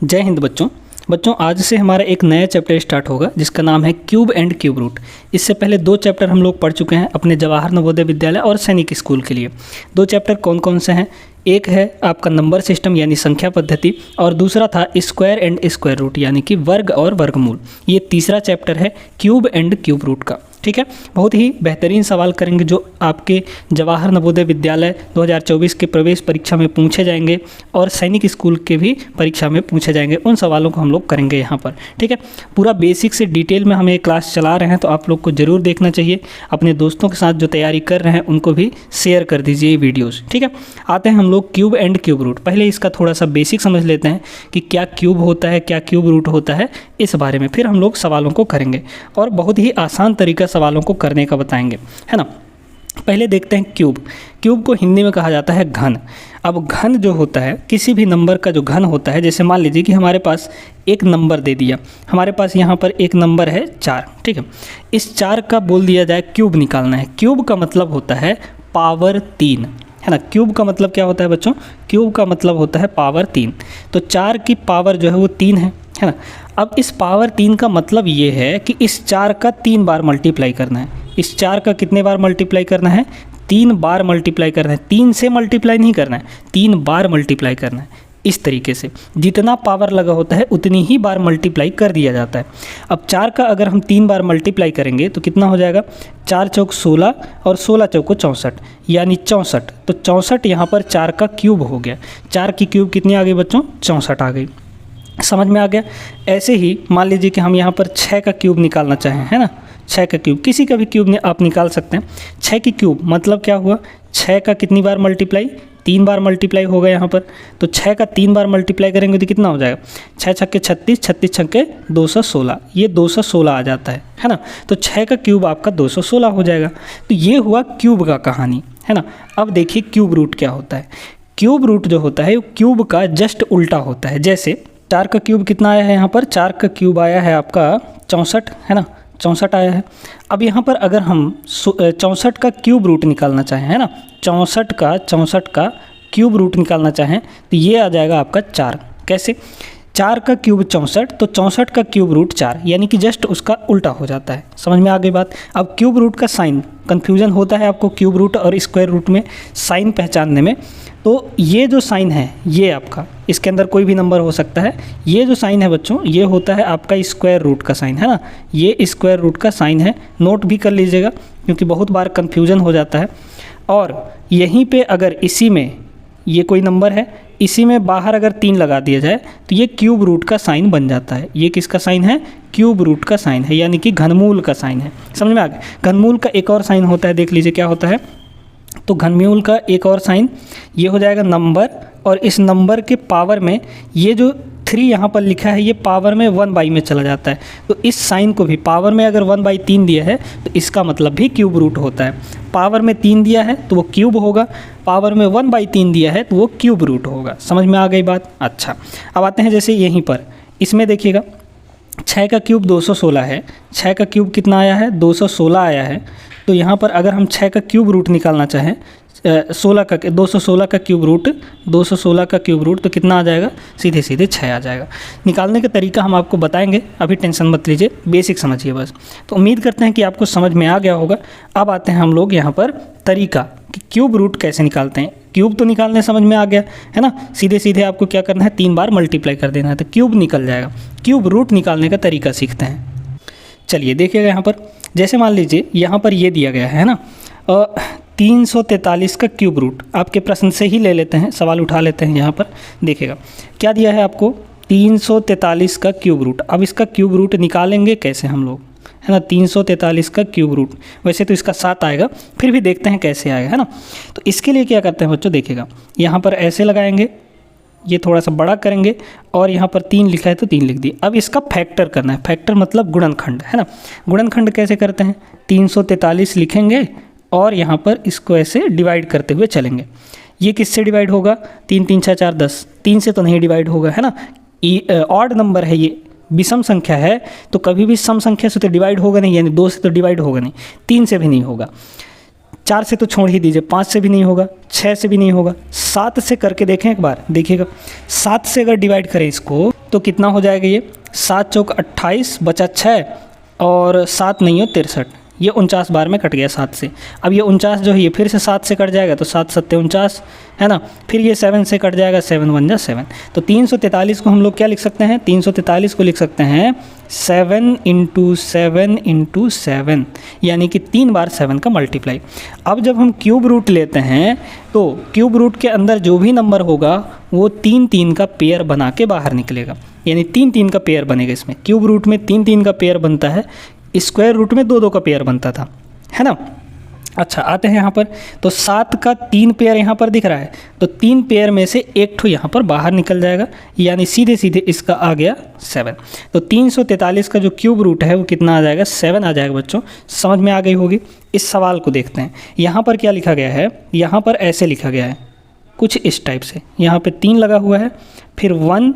जय हिंद बच्चों आज से हमारा एक नया चैप्टर स्टार्ट होगा जिसका नाम है क्यूब एंड क्यूब रूट। इससे पहले 2 चैप्टर हम लोग पढ़ चुके हैं अपने जवाहर नवोदय विद्यालय और सैनिक स्कूल के लिए। 2 चैप्टर कौन कौन से हैं? एक है आपका नंबर सिस्टम यानी संख्या पद्धति, और दूसरा था स्क्वायर एंड स्क्वायर रूट यानी कि वर्ग और वर्गमूल। ये तीसरा चैप्टर है क्यूब एंड क्यूब रूट का। ठीक है, बहुत ही बेहतरीन सवाल करेंगे जो आपके जवाहर नवोदय विद्यालय 2024 के प्रवेश परीक्षा में पूछे जाएंगे और सैनिक स्कूल के भी परीक्षा में पूछे जाएंगे। उन सवालों को हम लोग करेंगे यहाँ पर। ठीक है, पूरा बेसिक से डिटेल में हम ये क्लास चला रहे हैं, तो आप लोग को ज़रूर देखना चाहिए। अपने दोस्तों के साथ जो तैयारी कर रहे हैं उनको भी शेयर कर दीजिए ये वीडियोज़। ठीक है, आते हैं हम लोग क्यूब एंड क्यूब रूट। पहले इसका थोड़ा सा बेसिक समझ लेते हैं कि क्या क्यूब होता है, क्या क्यूब रूट होता है, इस बारे में फिर हम लोग सवालों को करेंगे और बहुत ही आसान तरीका सवालों को करने का बताएंगे, है ना। पहले देखते हैं क्यूब। क्यूब को हिंदी में कहा जाता है घन। अब घन जो होता है, किसी भी नंबर का जो घन होता है, जैसे मान लीजिए कि हमारे पास एक नंबर दे दिया, हमारे पास यहाँ पर एक नंबर है 4। ठीक है, इस 4 का बोल दिया जाए क्यूब निकालना है। क्यूब का मतलब होता है पावर 3, है ना। क्यूब का मतलब क्या होता है बच्चों? क्यूब का मतलब होता है पावर 3। तो 4 की पावर जो है वो 3 है ना। अब इस पावर 3 का मतलब ये है कि इस 4 का 3 बार मल्टीप्लाई करना है। इस 4 का कितने बार मल्टीप्लाई करना है? 3 बार मल्टीप्लाई करना है। 3 से मल्टीप्लाई नहीं करना है, 3 बार मल्टीप्लाई करना है। इस तरीके से जितना पावर लगा होता है उतनी ही बार मल्टीप्लाई कर दिया जाता है। अब 4 का अगर हम 3 बार मल्टीप्लाई करेंगे तो कितना हो जाएगा? 4 चौक 16 और 16 चौको 64 यानी 64। तो 64 यहाँ पर 4 का क्यूब हो गया। 4 की क्यूब कितनी आ गई बच्चों? 64 आ गई। समझ में आ गया। ऐसे ही मान लीजिए कि हम यहाँ पर 6 का क्यूब निकालना चाहें, है ना। 6 का क्यूब, किसी का भी क्यूब आप निकाल सकते हैं। 6 की क्यूब मतलब क्या हुआ? 6 का कितनी बार मल्टीप्लाई? 3 बार मल्टीप्लाई होगा यहाँ पर। तो 6 का 3 बार मल्टीप्लाई करेंगे तो कितना हो जाएगा? 6 छक्के 36, 36 छक्के 216, ये 216 आ जाता है ना। तो 6 का क्यूब आपका 216 हो जाएगा। तो ये हुआ क्यूब का कहानी, है ना। अब देखिए क्यूब रूट क्या होता है। क्यूब रूट जो होता है क्यूब का जस्ट उल्टा होता है। जैसे 4 का क्यूब कितना आया है यहाँ पर? 4 का क्यूब आया है आपका 64, है ना। 64 आया है। अब यहाँ पर अगर हम 64 का क्यूब रूट निकालना चाहें, है ना, 64 का क्यूब रूट निकालना चाहें तो ये आ जाएगा आपका 4। कैसे? 4 का क्यूब 64, तो 64 का क्यूब रूट 4 यानी कि जस्ट उसका उल्टा हो जाता है। समझ में आ गई बात। अब क्यूब रूट का साइन, कन्फ्यूज़न होता है आपको क्यूब रूट और स्क्वायर रूट में साइन पहचानने में। तो ये जो साइन है ये आपका, इसके अंदर कोई भी नंबर हो सकता है। ये जो साइन है बच्चों ये होता है आपका स्क्वायर रूट का साइन, है ना। ये स्क्वायर रूट का साइन है, नोट भी कर लीजिएगा क्योंकि बहुत बार कन्फ्यूज़न हो जाता है। और यहीं पे अगर इसी में ये कोई नंबर है, इसी में बाहर अगर 3 लगा दिया जाए तो ये क्यूब रूट का साइन बन जाता है। ये किसका साइन है? क्यूब रूट का साइन है, यानी कि घनमूल का साइन है। समझ में आ गया। घनमूल का एक और साइन होता है, देख लीजिए क्या होता है। तो घनमूल का एक और साइन ये हो जाएगा नंबर, और इस नंबर के पावर में ये जो 3 यहाँ पर लिखा है ये पावर में 1/, में चला जाता है। तो इस साइन को भी पावर में अगर 1/3 दिया है तो इसका मतलब भी क्यूब रूट होता है। पावर में 3 दिया है तो वो क्यूब होगा, पावर में 1/3 दिया है तो वो क्यूब रूट होगा। समझ में आ गई बात। अच्छा, अब आते हैं जैसे यहीं पर इसमें देखिएगा 6 का क्यूब 216 है। 6 का क्यूब कितना आया है? 216 आया है। तो यहाँ पर अगर हम 6 का क्यूब रूट निकालना चाहें, 216 का क्यूब रूट, 216 का क्यूब रूट तो कितना आ जाएगा? सीधे सीधे 6 आ जाएगा। निकालने का तरीका हम आपको बताएंगे, अभी टेंशन मत लीजिए, बेसिक समझिए बस। तो उम्मीद करते हैं कि आपको समझ में आ गया होगा। अब आते हैं हम लोग यहाँ पर तरीका कि क्यूब रूट कैसे निकालते हैं। क्यूब तो निकालने समझ में आ गया, है ना। सीधे सीधे आपको क्या करना है? 3 बार मल्टीप्लाई कर देना है तो क्यूब निकल जाएगा। क्यूब रूट निकालने का तरीका सीखते हैं। चलिए देखिएगा यहाँ पर, जैसे मान लीजिए यहाँ पर ये दिया गया है ना, 343 का क्यूब रूट आपके प्रश्न से ही ले लेते हैं, सवाल उठा लेते हैं। यहाँ पर देखिएगा क्या दिया है आपको? 343 का क्यूब रूट। अब इसका क्यूब रूट निकालेंगे कैसे हम लोग, है ना। 343 का क्यूब रूट, वैसे तो इसका 7 आएगा, फिर भी देखते हैं कैसे आएगा, है ना। तो इसके लिए क्या करते हैं बच्चों, देखिएगा यहाँ पर ऐसे लगाएंगे, ये थोड़ा सा बड़ा करेंगे और यहाँ पर 3 लिखा है तो 3 लिख दिए। अब इसका फैक्टर करना है। फैक्टर मतलब गुणनखंड, है ना। गुणनखंड कैसे करते हैं? 343 लिखेंगे और यहाँ पर इसको ऐसे डिवाइड करते हुए चलेंगे। ये किससे डिवाइड होगा? 3 3 6 4 10, 3 से तो नहीं डिवाइड होगा, है ना। ऑड नंबर है, ये विषम संख्या है तो कभी भी सम संख्या से तो डिवाइड होगा नहीं, यानी 2 से तो डिवाइड होगा नहीं, 3 से भी नहीं होगा। 4 से तो छोड़ ही दीजिए, 5 से भी नहीं होगा, 6 से भी नहीं होगा, 7 से करके देखें एक बार, देखिएगा 7 से अगर डिवाइड करें इसको तो कितना हो जाएगा ये, 7 चौक 28 बचा 6 और 7 नहीं हो 63, ये 49 बार में कट गया 7 से। अब ये 49 जो है ये फिर से 7 से कट जाएगा तो 7 सत्ते 49 है ना, फिर ये 7 से कट जाएगा, 7 1 जा 7। तो 343 को हम लोग क्या लिख सकते हैं, 343 को लिख सकते हैं 7 × 7 × 7, यानी कि 3 बार 7 का मल्टीप्लाई। अब जब हम क्यूब रूट लेते हैं तो क्यूब रूट के अंदर जो भी नंबर होगा वो 3 3 का पेयर बना के बाहर निकलेगा, यानी 3 3 का पेयर बनेगा। इसमें क्यूब रूट में 3 3 का पेयर बनता है, स्क्वायर रूट में 2 2 का पेयर बनता था, है ना। अच्छा, आते हैं यहाँ पर, तो 7 का 3 पेयर यहाँ पर दिख रहा है, तो 3 पेयर में से एक ठो यहाँ पर बाहर निकल जाएगा, यानी सीधे सीधे इसका आ गया 7। तो 343 का जो क्यूब रूट है वो कितना आ जाएगा, 7 आ जाएगा। बच्चों समझ में आ गई होगी। इस सवाल को देखते हैं, यहाँ पर क्या लिखा गया है, यहाँ पर ऐसे लिखा गया है कुछ इस टाइप से, यहाँ पे 3 लगा हुआ है, फिर 1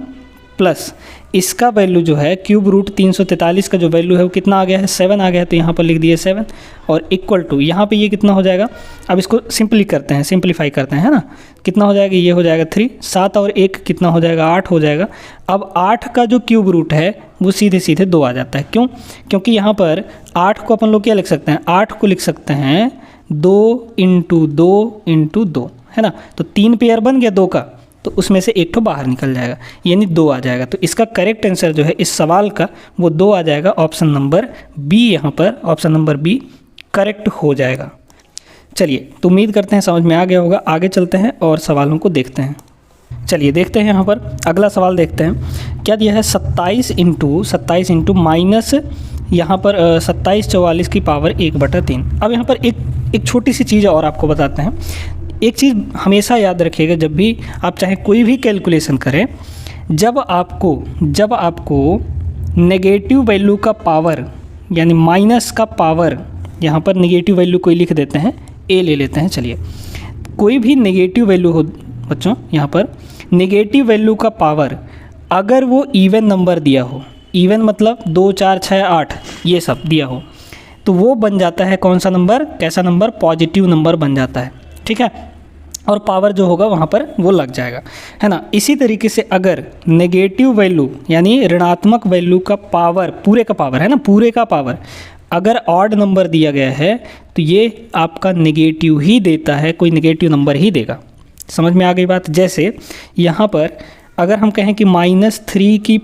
प्लस इसका वैल्यू जो है क्यूब रूट 343 का जो वैल्यू है वो कितना आ गया है, 7 आ गया है, तो यहाँ पर लिख दिए 7 और इक्वल टू यहाँ पे ये कितना हो जाएगा। अब इसको सिंप्लीफाई करते हैं, है ना, कितना हो जाएगा, ये हो जाएगा 3, 7 और 1 कितना हो जाएगा, 8 हो जाएगा। अब 8 का जो क्यूब रूट है वो सीधे सीधे 2 आ जाता है, क्यों, क्योंकि यहाँ पर 8 को अपन लोग क्या लिख सकते हैं, 8 को लिख सकते हैं 2 × 2 × 2, है ना। तो 3 पेयर बन गया 2 का, तो उसमें से एक तो बाहर निकल जाएगा, यानी 2 आ जाएगा। तो इसका करेक्ट आंसर जो है इस सवाल का वो 2 आ जाएगा, ऑप्शन नंबर बी, यहाँ पर ऑप्शन नंबर बी करेक्ट हो जाएगा। चलिए, तो उम्मीद करते हैं समझ में आ गया होगा। आगे चलते हैं और सवालों को देखते हैं। चलिए देखते हैं, यहाँ पर अगला सवाल देखते हैं क्या दिया है, 27 × माइनस यहाँ पर 27 44 की पावर 1/3। अब यहाँ पर एक छोटी सी चीज़ और आपको बताते हैं। एक चीज़ हमेशा याद रखिएगा, जब भी आप चाहे कोई भी कैलकुलेशन करें, जब आपको नेगेटिव वैल्यू का पावर यानी माइनस का पावर, यहाँ पर नेगेटिव वैल्यू कोई लिख देते हैं, ए ले लेते हैं। चलिए, कोई भी नेगेटिव वैल्यू हो बच्चों, यहाँ पर नेगेटिव वैल्यू का पावर अगर वो इवन नंबर दिया हो, इवन मतलब 2 4 6 8 ये सब दिया हो, तो वो बन जाता है कौन सा नंबर, कैसा नंबर, पॉजिटिव नंबर बन जाता है, ठीक है। और पावर जो होगा वहाँ पर वो लग जाएगा, है ना। इसी तरीके से अगर नेगेटिव वैल्यू यानी ऋणात्मक वैल्यू का पावर, पूरे का पावर है ना, पूरे का पावर अगर ऑड नंबर दिया गया है तो ये आपका नेगेटिव ही देता है, कोई नेगेटिव नंबर ही देगा। समझ में आ गई बात। जैसे यहाँ पर अगर हम कहें कि -3 की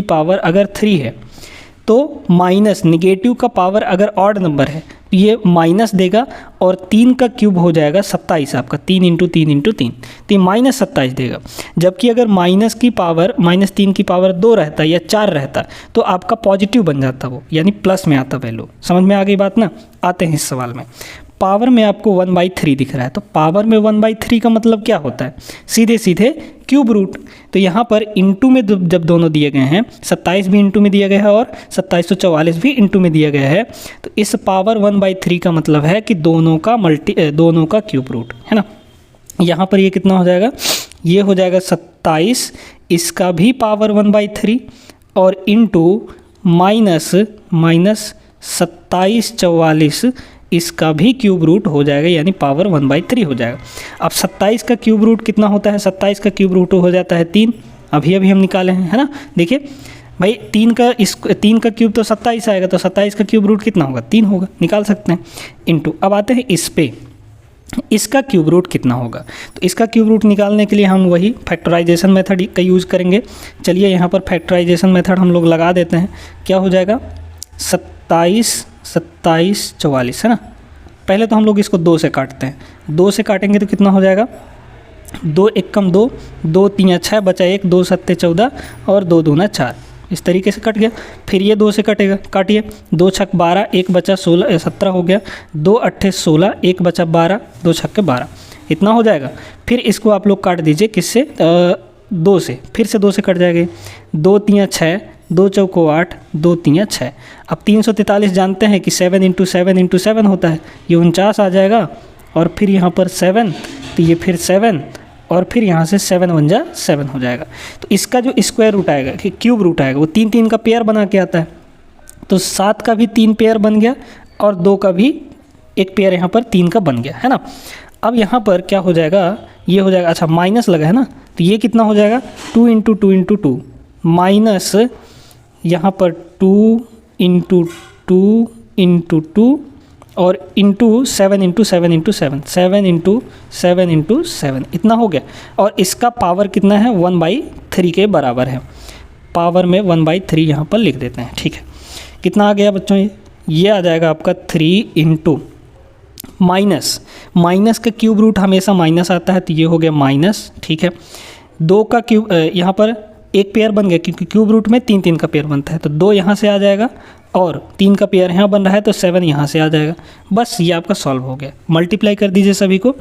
पावर अगर 3 है, तो माइनस नेगेटिव का पावर अगर ऑड नंबर है तो ये माइनस देगा, और 3 का क्यूब हो जाएगा 27 आपका, 3 × 3 × 3, तो -27 देगा। जबकि अगर -3 की पावर 2 रहता या 4 रहता तो आपका पॉजिटिव बन जाता वो, यानी प्लस में आता वैल्यू। समझ में आ गई बात ना। आते हैं इस सवाल में, पावर में आपको 1/3 दिख रहा है, तो पावर में 1/3 का मतलब क्या होता है, सीधे सीधे क्यूब रूट। तो यहाँ पर इंटू में जब दोनों दिए गए हैं, 27 भी इंटू में दिया गया है और 2744 भी इंटू में दिया गया है, तो इस पावर 1/3 का मतलब है कि दोनों का क्यूब रूट, है ना। यहाँ पर ये कितना हो जाएगा, ये हो जाएगा 27, इसका भी पावर 1/3 और इंटू माइनस 27 44 इसका भी क्यूब रूट हो जाएगा, यानी पावर 1/3 हो जाएगा। अब 27 का क्यूब रूट कितना होता है, 27 का क्यूब रूट हो जाता है 3, अभी हम निकाले हैं, है ना। देखिए भाई 3 का क्यूब तो 27 आएगा, तो 27 का क्यूब रूट कितना होगा, 3 होगा, निकाल सकते हैं। इंटू, अब आते हैं इस पे, इसका क्यूब रूट कितना होगा। तो इसका क्यूब रूट निकालने के लिए हम वही फैक्टराइजेशन मेथड का यूज़ करेंगे। चलिए यहाँ पर फैक्टराइजेशन मेथड हम लोग लगा देते हैं। क्या हो जाएगा, 27 44, है ना। पहले तो हम लोग इसको 2 से काटते हैं, 2 से काटेंगे तो कितना हो जाएगा, 2 1 कम 2, 2 3 6 बचा 1, 2 7 14 और 2 2 4, इस तरीके से कट गया। फिर ये 2 से कटेगा, काटिए, 2 6 12, 1 बचा 16 17 हो गया, 2 8 16, 1 बचा 12, 2 6 12, इतना हो जाएगा। फिर इसको आप लोग काट दीजिए किससे, 2 से, फिर से 2 से कट जाएगा, 2 3 6, 2 चौको 8, 2 3 6। अब 343 जानते हैं कि 7 × 7 × 7 होता है, ये 49 आ जाएगा, और फिर यहाँ पर 7, तो ये फिर 7, और फिर यहाँ से 7 1 जा 7 हो जाएगा। तो इसका जो स्क्वायर रूट आएगा कि क्यूब रूट आएगा वो 3 3 का पेयर बना के आता है, तो 7 का भी 3 पेयर बन गया और 2 का भी एक पेयर यहाँ पर 3 का बन गया है ना। अब यहाँ पर क्या हो जाएगा, ये हो जाएगा, अच्छा माइनस लगा है ना, तो ये कितना हो जाएगा 2 इंटू 2 इंटू 2 माइनस यहाँ पर 2 इंटू 2 इंटू 2 और into 7 into 7 into 7 7 into 7 into 7 इतना हो गया। और इसका पावर कितना है 1/3 के बराबर है, पावर में 1/3 यहाँ पर लिख देते हैं। ठीक है, कितना आ गया बच्चों, ये आ जाएगा आपका 3 इंटू माइनस का क्यूब रूट हमेशा माइनस आता है, तो ये हो गया माइनस। ठीक है, 2 का क्यूब, यहाँ पर एक पेयर बन गया क्योंकि क्यूब रूट में 3 का पेयर बनता है, तो 2 यहाँ से आ जाएगा और 3 का पेयर यहाँ बन रहा है तो 7 यहाँ से आ जाएगा। बस ये आपका सॉल्व हो गया। मल्टीप्लाई कर दीजिए सभी को,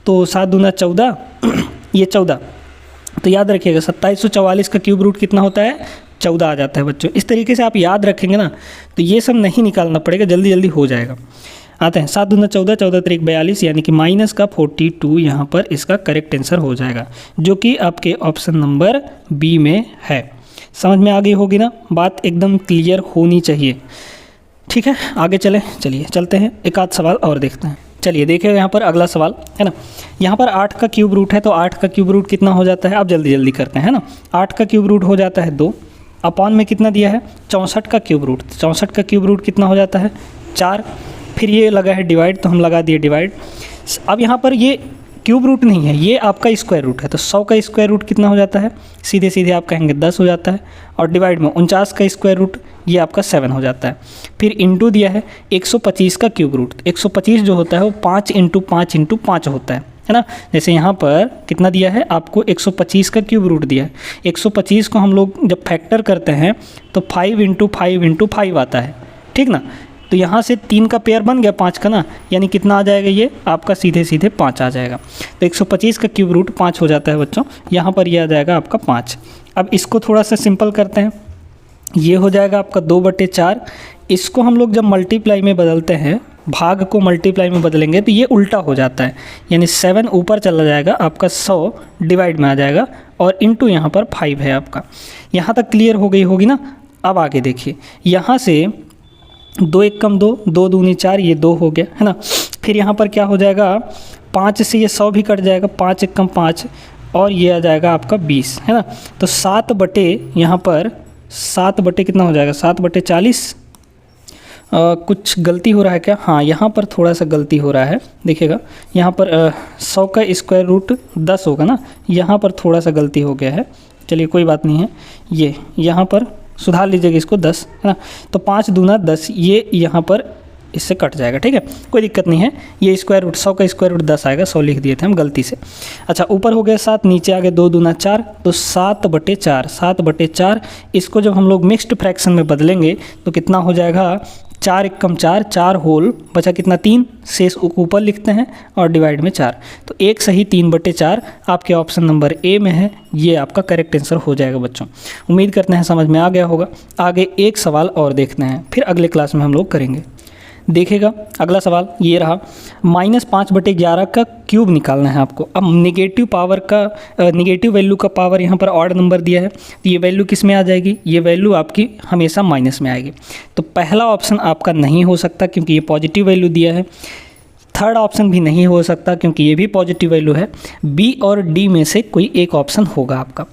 तो 7 दूना 14 ये 14, तो याद रखिएगा 2744 का क्यूब रूट कितना होता है 14 आ जाता है बच्चों। इस तरीके से आप याद रखेंगे ना तो ये सब नहीं निकालना पड़ेगा, जल्दी जल्दी हो जाएगा। आते हैं 7 दूना 14, 14 त्रिक 42, यानी कि माइनस का 42 यहाँ पर इसका करेक्ट आंसर हो जाएगा, जो कि आपके ऑप्शन नंबर बी में है। समझ में आ गई होगी ना, बात एकदम क्लियर होनी चाहिए। ठीक है, आगे चलिए चलते हैं, एक आध सवाल और देखते हैं। चलिए देखिएगा यहाँ पर अगला सवाल है ना, यहाँ पर 8 का क्यूब रूट है, तो 8 का क्यूब रूट कितना हो जाता है, आप जल्दी जल्दी करते हैं ना। 8 का क्यूब रूट हो जाता है 2, अपॉन में कितना दिया है 64 का क्यूब रूट, 64 का क्यूब रूट कितना हो जाता है 4, फिर ये लगा है डिवाइड, तो हम लगा दिए डिवाइड। अब यहाँ पर ये क्यूब रूट नहीं है, ये आपका स्क्वायर रूट है, तो 100 का स्क्वायर रूट कितना हो जाता है, सीधे सीधे आप कहेंगे 10 हो जाता है, और डिवाइड में 49 का स्क्वायर रूट ये आपका 7 हो जाता है। फिर इंटू दिया है 125 का क्यूब रूट, 125 जो होता है वो 5 इंटू 5 इंटू 5 होता है ना। जैसे यहाँ पर कितना दिया है आपको 125 का क्यूब रूट दिया है, 125 को हम लोग जब फैक्टर करते हैं तो 5 इंटू 5 इंटू 5 आता है, ठीक ना। तो यहाँ से 3 का पेयर बन गया 5 का ना, यानी कितना आ जाएगा ये आपका सीधे सीधे 5 आ जाएगा। तो 125 का क्यूब रूट 5 हो जाता है बच्चों, यहाँ पर ये आ जाएगा आपका 5। अब इसको थोड़ा सा सिंपल करते हैं, ये हो जाएगा आपका 2/4। इसको हम लोग जब मल्टीप्लाई में बदलते हैं, भाग को मल्टीप्लाई में बदलेंगे तो ये उल्टा हो जाता है, यानी 7 ऊपर चला जाएगा आपका 100 डिवाइड में आ जाएगा, और इंटू यहाँ पर 5 है आपका। यहाँ तक क्लियर हो गई होगी ना। अब आगे देखिए, यहाँ से 2 1 कम 2, 2 दूनी 4, ये 2 हो गया है ना। फिर यहाँ पर क्या हो जाएगा 5 से ये 100 भी कट जाएगा, 5 1 कम 5, और ये आ जाएगा आपका 20 है ना। तो 7 बटे यहाँ पर 7 बटे कितना हो जाएगा 7/40। कुछ गलती हो रहा है क्या, हाँ यहाँ पर थोड़ा सा गलती हो रहा है, देखिएगा यहाँ पर 100 का स्क्वायर रूट 10 होगा ना, यहाँ पर थोड़ा सा गलती हो गया है। चलिए कोई बात नहीं है, ये यहाँ पर सुधार लीजिएगा इसको 10 है ना। तो 5 दूना 10, ये यहाँ पर इससे कट जाएगा, ठीक है, कोई दिक्कत नहीं है। ये स्क्वायर रूट 100 का स्क्वायर रूट 10 आएगा, 100 लिख दिए थे हम गलती से। अच्छा, ऊपर हो गया 7, नीचे आ गया 2 दूना 4, तो 7/4, 7/4। इसको जब हम लोग मिक्स्ड फ्रैक्शन में बदलेंगे तो कितना हो जाएगा 4 1 कम 4, 4 होल बचा कितना 3, शेष ऊपर लिखते हैं और डिवाइड में 4, तो एक सही 3/4 आपके ऑप्शन नंबर ए में है। ये आपका करेक्ट आंसर हो जाएगा बच्चों। उम्मीद करते हैं समझ में आ गया होगा। आगे एक सवाल और देखते हैं, फिर अगले क्लास में हम लोग करेंगे। देखिएगा अगला सवाल ये रहा, -5/11 का क्यूब निकालना है आपको। अब नेगेटिव पावर का नेगेटिव वैल्यू का पावर यहाँ पर ऑड नंबर दिया है, तो ये वैल्यू किस में आ जाएगी, ये वैल्यू आपकी हमेशा माइनस में आएगी। तो पहला ऑप्शन आपका नहीं हो सकता क्योंकि ये पॉजिटिव वैल्यू दिया है। थर्ड ऑप्शन भी नहीं हो सकता क्योंकि ये भी पॉजिटिव वैल्यू है। बी और डी में से कोई एक ऑप्शन होगा आपका।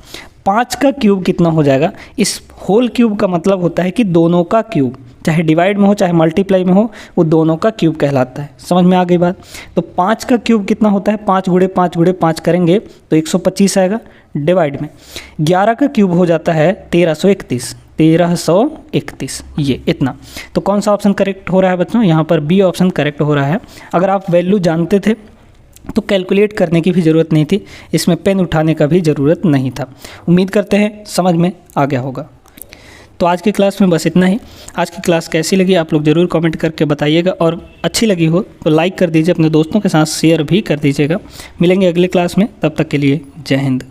5 का क्यूब कितना हो जाएगा, इस होल क्यूब का मतलब होता है कि दोनों का क्यूब, चाहे डिवाइड में हो चाहे मल्टीप्लाई में हो, वो दोनों का क्यूब कहलाता है। समझ में आ गई बात। तो 5 का क्यूब कितना होता है, 5 गुणे 5 गुणे 5 करेंगे तो 125 आएगा, डिवाइड में 11 का क्यूब हो जाता है 1331, 1331 ये इतना। तो कौन सा ऑप्शन करेक्ट हो रहा है बच्चों, यहाँ पर बी ऑप्शन करेक्ट हो रहा है। अगर आप वैल्यू जानते थे तो कैलकुलेट करने की भी ज़रूरत नहीं थी, इसमें पेन उठाने का भी ज़रूरत नहीं था। उम्मीद करते हैं समझ में आ गया होगा। तो आज की क्लास में बस इतना ही। आज की क्लास कैसी लगी आप लोग ज़रूर कमेंट करके बताइएगा, और अच्छी लगी हो तो लाइक कर दीजिए, अपने दोस्तों के साथ शेयर भी कर दीजिएगा। मिलेंगे अगले क्लास में, तब तक के लिए जय हिंद।